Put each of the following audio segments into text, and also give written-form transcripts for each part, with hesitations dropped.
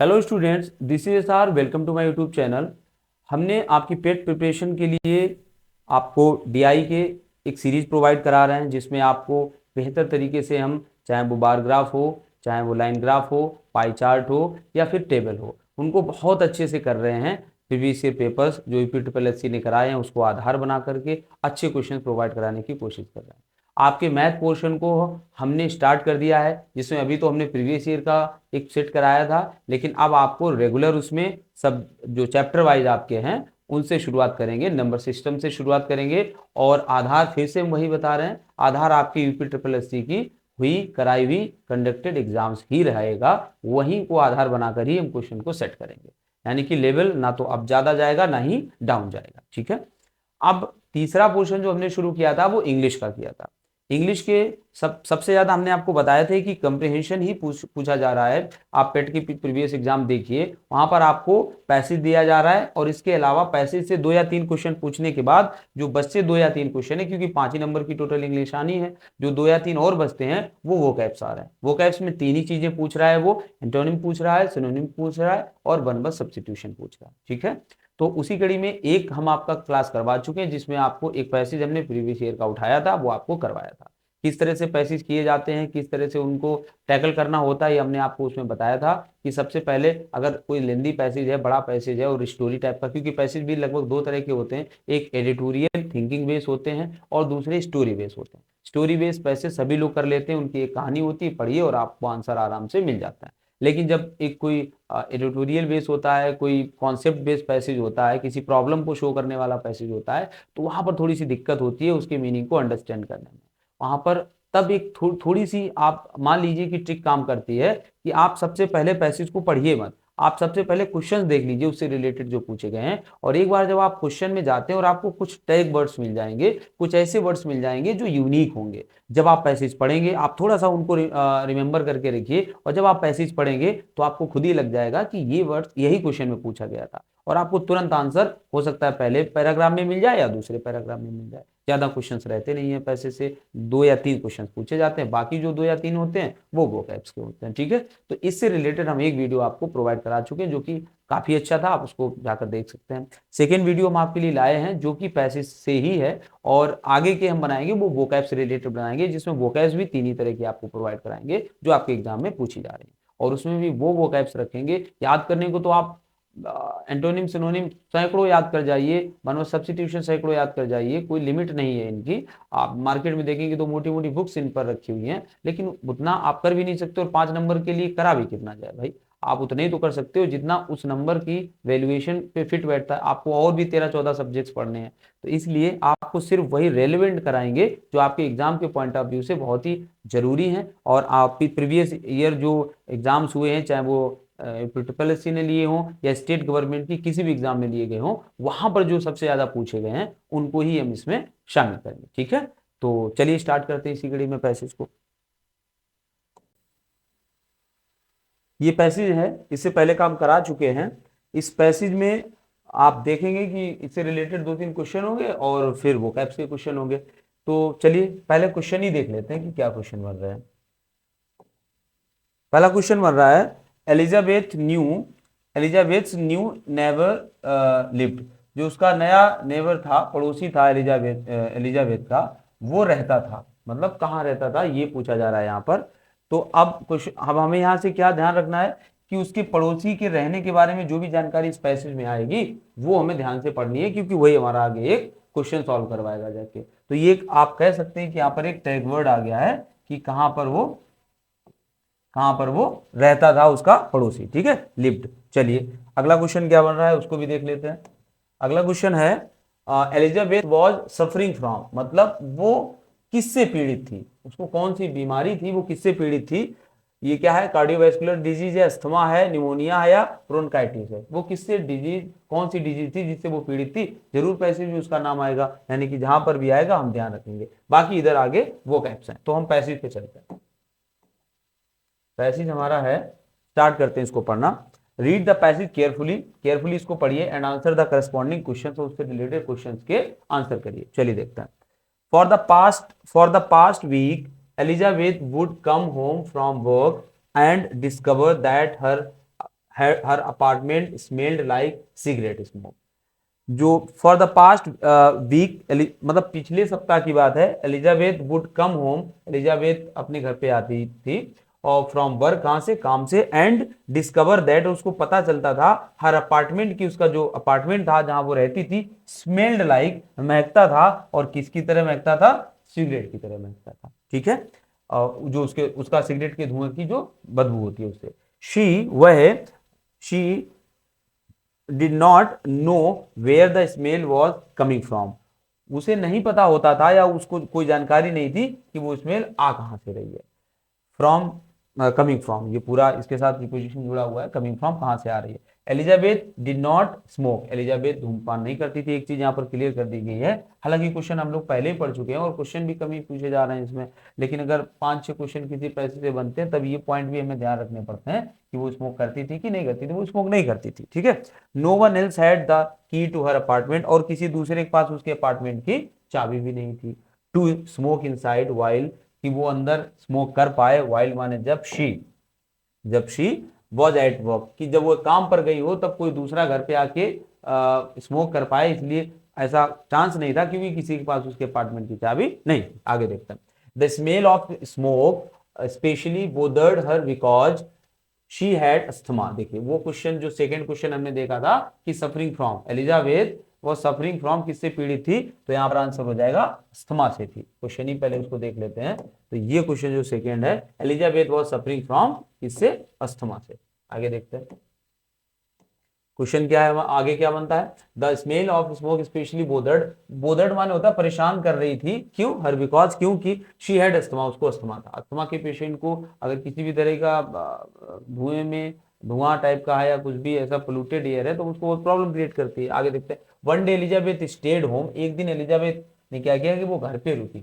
Hello students, this is our welcome to my YouTube channel. हमने आपकी पेट preparation के लिए आपको डीआई के एक सीरीज प्रोवाइड करा रहे हैं, जिसमें आपको बेहतर तरीके से हम, चाहे वो बार ग्राफ हो, चाहे वो लाइन ग्राफ हो, पाई चार्ट हो या फिर टेबल हो, उनको बहुत अच्छे से कर रहे हैं। प्रीवियस ईयर पेपर्स जो यूपी ट्रिपल एस सी ने कराए हैं उसको आधार बना करके अच्छे क्वेश्चन प्रोवाइड कराने की कोशिश कर रहे हैं। आपके मैथ पोर्शन को हमने स्टार्ट कर दिया है, जिसमें अभी तो हमने प्रीवियस ईयर का एक सेट कराया था, लेकिन अब आपको रेगुलर उसमें सब जो चैप्टर वाइज आपके हैं उनसे शुरुआत करेंगे, नंबर सिस्टम से शुरुआत करेंगे। और आधार फिर से हम वही बता रहे हैं, आधार आपके यूपी ट्रिपल एस सी की हुई कराई हुई कंडक्टेड एग्जाम्स ही रहेगा, वहीं को आधार बनाकर ही हम क्वेश्चन को सेट करेंगे। यानी कि लेवल ना तो अब ज्यादा जाएगा ना ही डाउन जाएगा। ठीक है। अब तीसरा पोर्शन जो हमने शुरू किया था वो इंग्लिश का किया था। इंग्लिश के सबसे ज्यादा हमने आपको बताया था कि कंप्रिहेंशन ही पूछा जा रहा है। आप पेट की प्रीवियस एग्जाम देखिए, वहां पर आपको पैसेज दिया जा रहा है और इसके अलावा पैसेज से 2 या 3 क्वेश्चन पूछने के बाद जो बचते 2 या 3 क्वेश्चन है, क्योंकि 5 ही नंबर की टोटल इंग्लिश आनी है, जो 2 या 3 और बचते हैं वो वोकैब्स आ रहे हैं। वोकैब्स में 3 ही चीजें पूछ रहा है, वो एंटोनिम पूछ रहा है, सिनोनिम पूछ रहा है और वन वर्ड सब्स्टिट्यूशन पूछ रहा है। ठीक है। तो उसी कड़ी में एक हम आपका क्लास करवा चुके हैं, जिसमें आपको एक पैसेज हमने प्रीवियस ईयर का उठाया था, वो आपको करवाया था। किस तरह से पैसेज किए जाते हैं, किस तरह से उनको टैकल करना होता है, ये हमने आपको उसमें बताया था। कि सबसे पहले अगर कोई लेंदी पैसेज है, बड़ा पैसेज है और स्टोरी टाइप का, क्योंकि पैसेज भी लगभग 2 तरह के होते हैं, एक एडिटोरियल थिंकिंग बेस होते हैं और दूसरे स्टोरी बेस होते हैं। स्टोरी बेस पैसेज सभी लोग कर लेते हैं, उनकी एक कहानी होती है, पढ़िए और आपको आंसर आराम से मिल जाता है। लेकिन जब एक कोई एडिटोरियल बेस होता है, कोई कॉन्सेप्ट बेस्ड पैसेज होता है, किसी प्रॉब्लम को शो करने वाला पैसेज होता है, तो वहां पर थोड़ी सी दिक्कत होती है उसके मीनिंग को अंडरस्टैंड करने में। वहां पर तब एक थोड़ी सी आप मान लीजिए कि ट्रिक काम करती है कि आप सबसे पहले पैसेज को पढ़िए मत, आप सबसे पहले क्वेश्चन देख लीजिए उससे रिलेटेड जो पूछे गए हैं। और एक बार जब आप क्वेश्चन में जाते हैं और आपको कुछ टैग वर्ड्स मिल जाएंगे, कुछ ऐसे वर्ड्स मिल जाएंगे जो यूनिक होंगे, जब आप पैसेज पढ़ेंगे आप थोड़ा सा उनको रिमेंबर करके रखिए, और जब आप पैसेज पढ़ेंगे तो आपको खुद ही लग जाएगा कि ये वर्ड्स यही क्वेश्चन में पूछा गया था, और आपको तुरंत आंसर हो सकता है पहले पैराग्राफ में मिल जाए या दूसरे पैराग्राफ में मिल जाए। ज्यादा क्वेश्चंस रहते नहीं है पैसे से, 2 या 3 क्वेश्चंस पूछे जाते हैं, बाकी जो 2 या 3 होते हैं वो वोकैब्स के होते हैं। ठीक है। तो इससे रिलेटेड हम एक वीडियो आपको प्रोवाइड करा चुके हैं, जो कि काफी अच्छा था, आप उसको जाकर देख सकते हैं। सेकेंड वीडियो हम आपके लिए लाए हैं जो कि पैसेज से ही है, और आगे के हम बनाएंगे वो वोकैब से रिलेटेड बनाएंगे, जिसमें वोकैब्स भी 3 ही तरह की आपको प्रोवाइड कराएंगे जो आपके एग्जाम में पूछी जा रही है। और उसमें भी वो वोकैब्स रखेंगे, याद करने को तो आप एंटोनिम सिनोनिम सैकड़ों याद कर जाइए, वन वर्ड सब्स्टिट्यूशन सैकड़ों याद कर जाइए, कोई लिमिट नहीं है इनकी। आप मार्केट में देखेंगे तो मोटी मोटी बुक्स इन पर रखी हुई हैं, लेकिन उतना आप कर भी नहीं सकते, और 5 नंबर के लिए करा भी कितना जाए भाई। आप उतने ही तो कर सकते हो जितना उस नंबर की वैल्यूएशन पे फिट बैठता है, आपको और भी 13-14 सब्जेक्ट्स पढ़ने हैं। तो इसलिए आपको सिर्फ वही रेलिवेंट कराएंगे जो आपके एग्जाम के पॉइंट ऑफ व्यू से बहुत ही जरूरी है। और आप प्रीवियस ईयर जो एग्जाम्स हुए हैं, चाहे वो ट्रिपल एस सी ने लिए हों या स्टेट गवर्नमेंट की किसी भी एग्जाम में लिए गए हों, वहां पर जो सबसे ज्यादा पूछे गए हैं उनको ही हम इसमें शामिल करेंगे। ठीक है। तो चलिए स्टार्ट करते हैं इसी कड़ी में पैसेज को। ये पैसेज है, इससे पहले काम करा चुके हैं। इस पैसेज में आप देखेंगे कि इससे रिलेटेड 2-3 क्वेश्चन होंगे और फिर वोकैब्स के क्वेश्चन होंगे। तो चलिए पहले क्वेश्चन ही देख लेते हैं कि क्या क्वेश्चन बन रहा है। पहला क्वेश्चन बन रहा है, Elizabeth new Elizabeth new never lived. जो उसका नया नेवर था, पड़ोसी था एलिजाबेथ का, वो रहता था, मतलब कहाँ रहता था ये पूछा जा रहा है यहाँ पर। तो अब क्वेश्चन, अब हमें यहाँ से क्या ध्यान रखना है कि उसके पड़ोसी के रहने के बारे में जो भी जानकारी इस पैसेज में आएगी वो हमें ध्यान से पढ़नी है, क्योंकि वही हमारा आगे एक क्वेश्चन सॉल्व करवाएगा जाके। तो ये आप कह सकते हैं कि यहाँ पर एक टैग वर्ड आ गया है कि कहां पर वो रहता था उसका पड़ोसी। ठीक है, लिव्ड। चलिए अगला क्वेश्चन क्या बन रहा है उसको भी देख लेते हैं। अगला क्वेश्चन है, एलिजाबेथ वॉज सफरिंग फ्रॉम, मतलब वो किससे पीड़ित थी, उसको कौन सी बीमारी थी, वो किससे पीड़ित थी। ये क्या है, कार्डियोवैस्कुलर डिजीज है, अस्थमा है, निमोनिया है या ब्रोंकाइटिस है। वो किससे डिजीज, कौन सी डिजीज थी जिससे वो पीड़ित थी, जरूर पैसेज में उसका नाम आएगा, यानी कि जहां पर भी आएगा हम ध्यान रखेंगे। बाकी इधर आगे वो कैप्स हैं, तो हम पैसेज पे चलते हैं। पैसेज हमारा है, स्टार्ट करते हैं इसको पढ़ना। Read the passage carefully, carefully इसको पढ़िए and answer the corresponding question, तो उससे रिलेटेड क्वेश्चन के आंसर करिए। चलिए देखते हैं। For the past week Elizabeth would come home from work and discover that her her apartment smelled like cigarette smoke. जो फॉर द पास्ट वीक, मतलब पिछले सप्ताह की बात है, Elizabeth would come home, Elizabeth अपने घर पे आती थी और फ्रॉम वर्क, कहां से, काम से, एंड डिस्कवर दैट, उसको पता चलता था, हर अपार्टमेंट की, उसका जो अपार्टमेंट था जहां वो रहती थी, स्मेल्ड लाइक, महकता था, और किसकी तरह महकता था, सिगरेट की तरह महकता था। ठीक है, जो उसका सिगरेट के धुएं की जो बदबू होती है उससे। She did not know where the smell was coming from, उसे नहीं पता होता था या उसको कोई जानकारी नहीं थी कि वो स्मेल आ कहां से रही है। फ्रॉम, कमिंग फ्रॉम, ये पूरा इसके साथ प्रीपोजिशन जुड़ा हुआ है, कमिंग फ्रॉम कहां से आ रही है। Elizabeth did not smoke, Elizabeth धूमपान नहीं करती थी, एक चीज यहां पर क्लियर कर दी गई है। हालांकि क्वेश्चन हम लोग पहले ही पढ़ चुके हैं और क्वेश्चन भी कमी पूछे जा रहे हैं इसमें, लेकिन अगर 5-6 क्वेश्चन किसी पैसे से बनते हैं तब ये पॉइंट भी हमें ध्यान रखने पड़ते हैं कि वो स्मोक करती थी कि नहीं करती थी। वो स्मोक नहीं करती थी। ठीक है, no one else had the key to her apartment, और किसी दूसरे के पास उसके अपार्टमेंट की चाबी भी नहीं थी। टू स्मोक इनसाइड वाइल, कि वो अंदर स्मोक कर पाए, वाइल माने जब शी वॉज एट वर्क, कि जब वो काम पर गई हो तब कोई दूसरा घर पे आके स्मोक कर पाए, इसलिए ऐसा चांस नहीं था क्योंकि किसी के पास उसके अपार्टमेंट की चाबी नहीं। आगे देखते हैं। The smell of smoke specially bothered her because she had asthma. देखिए वो क्वेश्चन, जो सेकंड क्वेश्चन हमने देखा था कि सफरिंग फ्रॉम, एलिजाबेथ वो सफरिंग फ्रॉम किससे पीड़ित थी, तो यहां पर आंसर हो जाएगा अस्थमा से थी। क्वेश्चन ही पहले उसको देख लेते हैं। तो ये क्वेश्चन जो सेकंड है, एलिजाबेथ वॉज सफरिंग फ्रॉम किससे, अस्थमा से। आगे देखते हैं क्वेश्चन क्या है, आगे क्या बनता है। The smell of smoke specially bothered, bothered माने होता है परेशान कर रही थी, क्यों, हर बिकॉज, क्योंकि शी हैड अस्थमा, उसको अस्थमा था। अस्थमा के पेशेंट को अगर किसी भी तरह का धुएं में, धुआं टाइप का है या कुछ भी ऐसा पोल्यूटेड एयर है तो उसको वो प्रॉब्लम क्रिएट करती है। आगे देखते हैं। One day Elizabeth stayed home, एक दिन एलिजाबेथ ने क्या किया कि वो घर पे रुकी,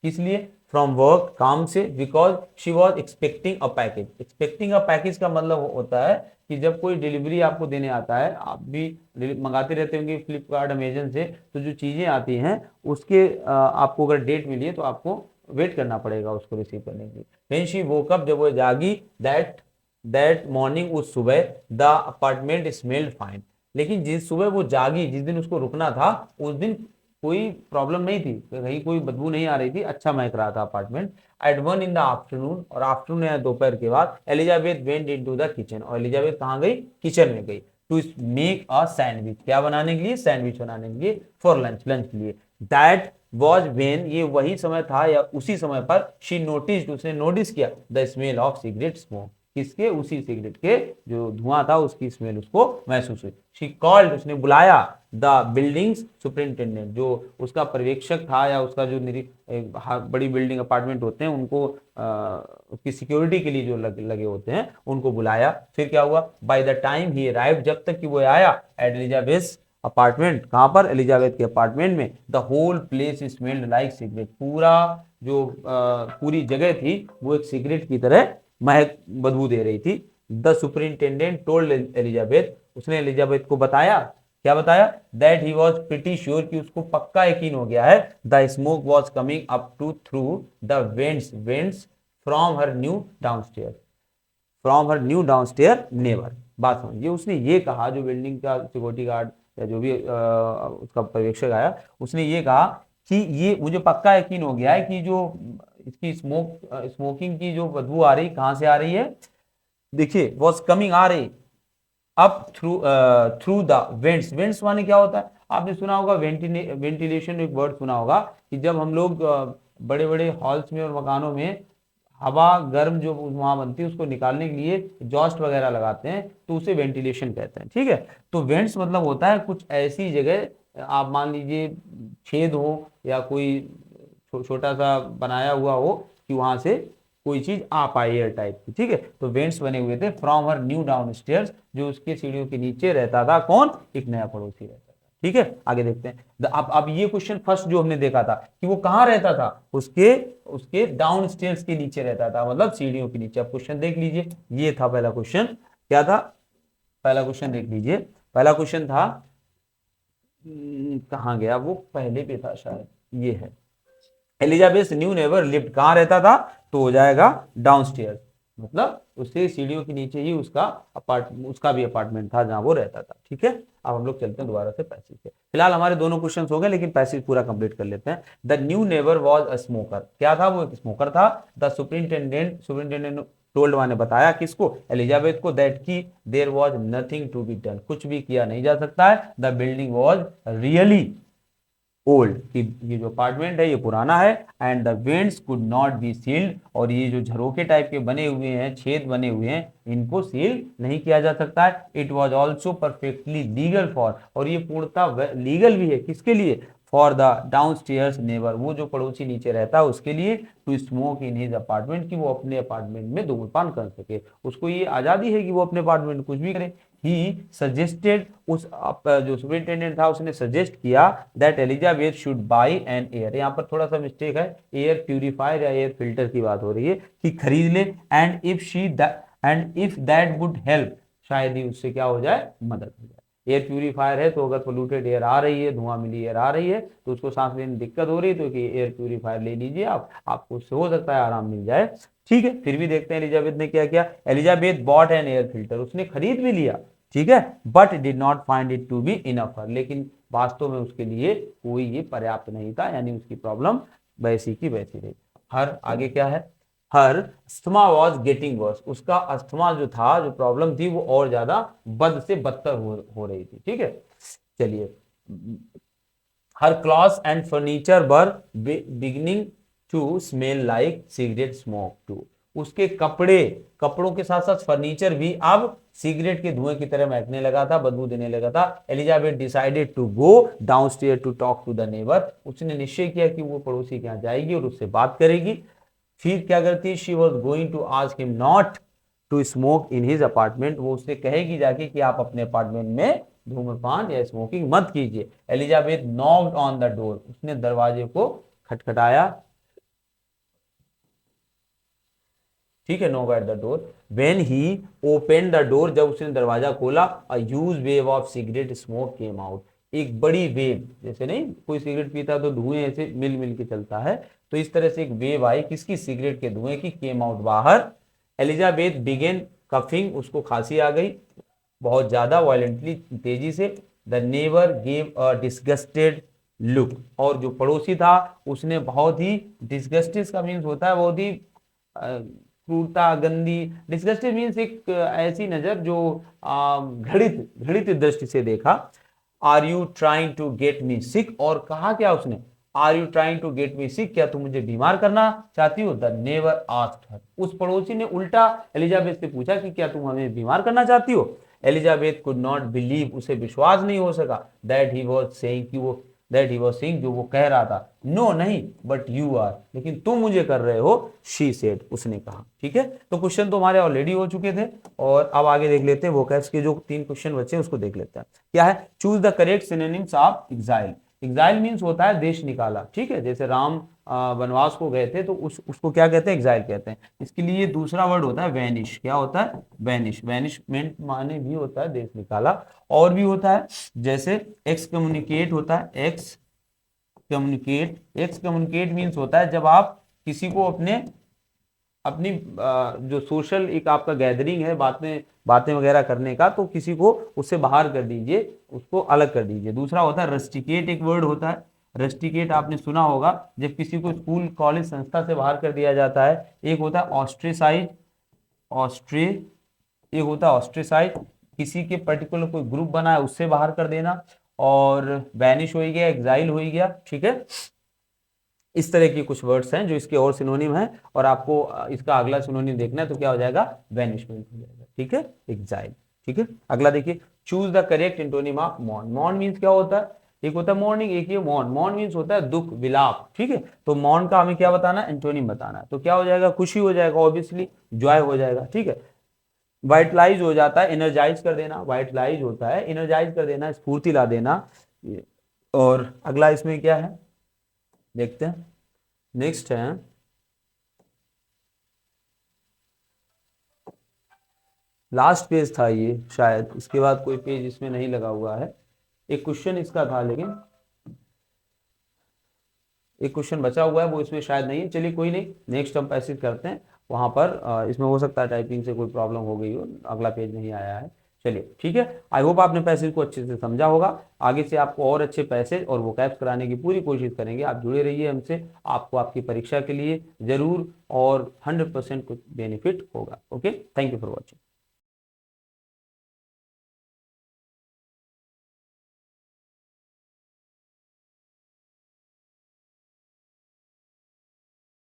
किस लिए, फ्रॉम वर्क, काम से, because she was expecting a package. Expecting a package का मतलब होता है कि जब कोई डिलीवरी आपको देने आता है, आप भी मंगाते रहते होंगे फ्लिपकार्ट, अमेजन से, तो जो चीज़ें आती हैं उसके आपको अगर डेट मिली है तो आपको वेट करना पड़ेगा उसको रिसीव करने के लिए। व्हेन शी वोक अप, जब वो जागी, दैट दैट मॉर्निंग, उस सुबह, द अपार्टमेंट स्मेल्ड फाइन, लेकिन जिस सुबह वो जागी, जिस दिन उसको रुकना था, उस दिन कोई प्रॉब्लम नहीं थी, कहीं कोई बदबू नहीं आ रही थी, अच्छा महक रहा था apartment. At 1 in the afternoon, और आफ्टरनून या दोपहर के बाद, Elizabeth went into the kitchen, और एलिजाबेथ कहाँ गई, किचन में गई, टू मेक अ सैंडविच, क्या बनाने के लिए, सैंडविच बनाने के लिए, फॉर लंच, लंच के लिए। दैट वॉज वेन, ये वही समय था या उसी समय पर, शी नोटिस, उसने नोटिस किया, the smell of cigarette smoke, किसके, उसी सिगरेट के जो धुआं था उसकी स्मेल उसको महसूस हुई। शी कॉल्ड, उसने बुलाया, द बिल्डिंग्स सुपरिंटेंडेंट, जो उसका पर्यवेक्षक था या उसका जो बड़ी बिल्डिंग अपार्टमेंट होते हैं उनको उसकी सिक्योरिटी के लिए जो लगे होते हैं उनको बुलाया। फिर क्या हुआ, by the time he arrived, जब तक कि वो आया, एट एलिजाबेथ अपार्टमेंट, कहां पर, एलिजाबेथ के अपार्टमेंट में, the whole place smelled like cigarette, पूरा जो पूरी जगह थी वो एक सिगरेट की तरह महक, बदबू दे रही थी। द सुपरिंटेंडेंट टोल्ड एलिजाबेथ, उसने एलिजाबेथ को बताया, क्या बताया, that he was pretty sure, कि उसको पक्का यकीन हो गया है, the smoke was coming up to through the vents from her new downstair, from her new downstair neighbour. बात समझिए, उसने ये कहा, जो बिल्डिंग का सिक्योरिटी गार्ड या जो भी उसका पर्यवेक्षक आया, उसने ये कहा कि ये मुझे पक्का यकीन हो गया है कि जो इसकी स्मोकिंग की जो बदबू आ रही, कहां से आ रही है, देखिए, वॉज कमिंग, आ रही, up through the vents, vents माने क्या होता है, आपने सुना होगा वेंटिलेशन, एक वर्ड सुना होगा कि जब हम लोग बड़े बड़े हॉल्स में और मकानों में हवा गर्म जो वहां बनती है उसको निकालने के लिए एग्जॉस्ट वगैरह लगाते हैं तो उसे वेंटिलेशन कहते हैं। ठीक है, तो वेंट्स मतलब होता है कुछ ऐसी जगह, आप मान लीजिए छेद हो या कोई छोटा सा बनाया हुआ हो कि वहां से कोई चीज आ पाए, एयर टाइप की। ठीक है, तो वेंट्स बने हुए थे from her new down stairs, जो उसके सीढ़ियों के नीचे रहता था, कौन, एक नया पड़ोसी रहता था। ठीक है, आगे देखते हैं। अब ये क्वेश्चन फर्स्ट जो हमने देखा था कि वो कहां रहता था, उसके उसके डाउन स्टेयर्स के नीचे रहता था, मतलब सीढ़ियों के नीचे। अब क्वेश्चन देख लीजिए, ये था पहला क्वेश्चन, क्या था, पहला क्वेश्चन देख लीजिए। पहला क्वेश्चन था, कहां गया वो, पहले पे था शायद, ये है, एलिजाबेथ न्यू नेवर लिव्ड, कहां रहता था, तो हो जाएगा डाउनस्टेयर्स। मतलब उससे सीढ़ियों के नीचे ही उसका भी अपार्टमेंट था जहां वो रहता था। ठीक है, अब हम लोग चलते हैं दोबारा से पैसेज पे। फिलहाल हमारे दोनों क्वेश्चन हो गए, लेकिन पैसेज पूरा कंप्लीट कर लेते हैं। The new neighbour was a smoker. क्या था वो? एक स्मोकर था। द सुपरिंटेंडेंट टोल्ड, ने बताया किसको? एलिजाबेथ को, दैट की there was nothing to be done, कुछ भी किया नहीं जा सकता है। The building was really old, कि ये जो अपार्टमेंट है ये पुराना है। And the vents could not be sealed, और ये जो झरोके टाइप के बने हुए हैं, छेद बने हुए हैं, इनको सील नहीं किया जा सकता है। It was also perfectly legal for, और ये पूर्णतः लीगल भी है, किसके लिए? For the downstairs neighbour, वो जो पड़ोसी नीचे रहता है उसके लिए, to smoke in his apartment, कि वो अपने अपार्टमेंट में धूम्रपान कर सके। उसको ये आजादी है कि वो अपने अपार्टमेंट में कुछ भी करे। ही सजेस्टेड, जो सुपरिंटेंडेंट था उसने सजेस्ट किया, that Elizabeth should buy an air, यहाँ पर थोड़ा सा मिस्टेक है, एयर प्यूरिफायर या एयर फिल्टर की बात हो रही है, कि खरीद ले। And if that would help, शायद ही उससे क्या हो जाए? मदद हो जाए। एयर प्यूरिफायर है तो अगर पोल्यूटेड एयर आ रही है, धुआं मिली एयर आ रही है, तो उसको सांस लेने में दिक्कत हो रही है, तो कि एयर प्यूरिफायर ले लीजिए आपको उससे हो सकता है आराम मिल जाए। ठीक है, फिर भी देखते हैं एलिजाबेथ ने क्या किया। Elizabeth bought an air filter, उसने खरीद भी लिया, ठीक है, but did not find it to be enough, लेकिन वास्तव में उसके लिए कोई ये पर्याप्त नहीं था, यानी उसकी प्रॉब्लम वैसी की वैसी रही। हर आगे क्या है? हर अस्थमा वॉज गेटिंग वर्स, उसका अस्थमा जो था, जो प्रॉब्लम थी, वो और ज्यादा बद से बदतर हो रही थी। ठीक है, चलिए। Her clothes and furniture were beginning to smell like cigarette smoke too, उसके कपड़ों के साथ साथ फर्नीचर भी अब सिगरेट के धुएं की तरह महकने लगा था, बदबू देने लगा था। Elizabeth decided to go downstair to talk to the neighbour, उसने निश्चय किया कि वो पड़ोसी के यहाँ जाएगी और उससे बात करेगी। फिर क्या करती? She was going to ask him not to smoke in his apartment, वो उससे कहेगी जाके कि आप अपने अपार्टमेंट में धूम्रपान या स्मोकिंग मत कीजिए। Elizabeth knocked on the door, उसने दरवाजे को खटखटाया। ठीक है, knock at the door. When he open the door, जब उसने दरवाजा खोला, a huge wave of cigarette smoke came out, एक बड़ी वेव, जैसे नहीं कोई सिगरेट पीता तो धुएं ऐसे मिल मिल के चलता है, तो इस तरह से एक वेव आई, किसकी? सिगरेट के धुएं की, केम आउट, बाहर। एलिजाबेथ बिगेन कफिंग, उसको खांसी आ गई बहुत ज्यादा, वायलेंटली, तेजी से। The neighbour gave a disgusted look, और जो पड़ोसी था उसने बहुत ही, डिस्गस्टेड का मीन्स होता है बहुत ही क्रूरता, गंदी, डिस्गस्टेड मीन्स एक ऐसी नजर जो घृणित घृणित दृष्टि से देखा। Are you trying to get me sick, और कहा क्या उसने? Are you trying to get me sick, क्या तुम मुझे बीमार करना चाहती हो? द नेबर आस्क्ड हर, उस पड़ोसी ने उल्टा एलिजाबेथ से पूछा कि क्या तुम हमें बीमार करना चाहती हो? एलिजाबेथ कुड नॉट बिलीव, उसे विश्वास नहीं हो सका, दैट ही वॉज सेइंग, कि वो दैट ही वॉज सेइंग, जो वो कह रहा था, नो नहीं, बट यू आर, लेकिन तुम मुझे कर रहे हो, शी सेड, उसने कहा। ठीक है, तो क्वेश्चन तो हमारे ऑलरेडी हो चुके थे, और अब आगे देख लेते हैं वोकैब्स के जो 3 क्वेश्चन बचे हैं उसको देख लेते हैं। क्या है? Choose the correct synonyms of exile. Exile means होता है देश निकाला। ठीक है, जैसे राम वनवास को गए थे तो उसको क्या कहते हैं? एग्जाइल कहते हैं। इसके लिए दूसरा वर्ड होता है वैनिश। क्या होता है? वैनिश। वैनिशमेंट माने भी होता है देश निकाला, और भी होता है, जैसे एक्स कम्युनिकेट होता है, एक्स कम्युनिकेट मीन्स होता है जब आप किसी को अपने अपनी जो सोशल एक आपका गैदरिंग है, बातें बातें वगैरह करने का, तो किसी को उससे बाहर कर दीजिए, उसको अलग कर दीजिए। दूसरा होता है रस्टिकेट, एक वर्ड होता है रस्टिकेट, आपने सुना होगा, जब किसी को स्कूल कॉलेज संस्था से बाहर कर दिया जाता है। एक होता है ऑस्ट्रेसाइज, ऑस्ट्रे एक होता है ऑस्ट्रेसाइज, किसी के पर्टिकुलर कोई ग्रुप बना है उससे बाहर कर देना, और बैनिश हो गया, एग्जाइल हो गया। ठीक है, इस तरह की कुछ वर्ड्स हैं जो इसके और सिनोनिम हैं, और आपको इसका अगला सिनोनिम देखना है तो क्या हो जाएगा? वैनिशमेंट हो जाएगा। ठीक है, एग्जाइल। ठीक है, अगला देखिए, choose the correct antonym of mourn. Mourn means क्या होता है? एक होता है मॉर्निंग, एक ये मॉर्न। मॉर्न मीन्स होता है दुख, विलाप। ठीक है, तो मॉर्न का हमें क्या बताना है? एंटोनिम बताना है, तो क्या हो जाएगा? खुशी हो जाएगा, ऑब्वियसली जॉय हो जाएगा। ठीक है, वाइटलाइज हो जाता है, एनर्जाइज कर देना, वाइटलाइज होता है एनर्जाइज कर देना, स्फूर्ति ला देना। और अगला इसमें क्या है देखते हैं, नेक्स्ट है, लास्ट पेज था ये शायद, इसके बाद कोई पेज इसमें नहीं लगा हुआ है। एक क्वेश्चन इसका था, लेकिन एक क्वेश्चन बचा हुआ है, वो इसमें शायद नहीं है। चलिए कोई नहीं, नेक्स्ट हम पैसेज करते हैं। वहाँ पर इसमें हो सकता है टाइपिंग से कोई प्रॉब्लम हो गई हो, अगला पेज नहीं आया है। चलिए ठीक है, आई होप आपने पैसेज को अच्छे से समझा होगा। आगे से आपको और अच्छे पैसेज और वोकैब्स कराने की पूरी कोशिश करेंगे। आप जुड़े रहिए हमसे, आपको आपकी परीक्षा के लिए जरूर और 100% कुछ बेनिफिट होगा। Okay, thank you for watching.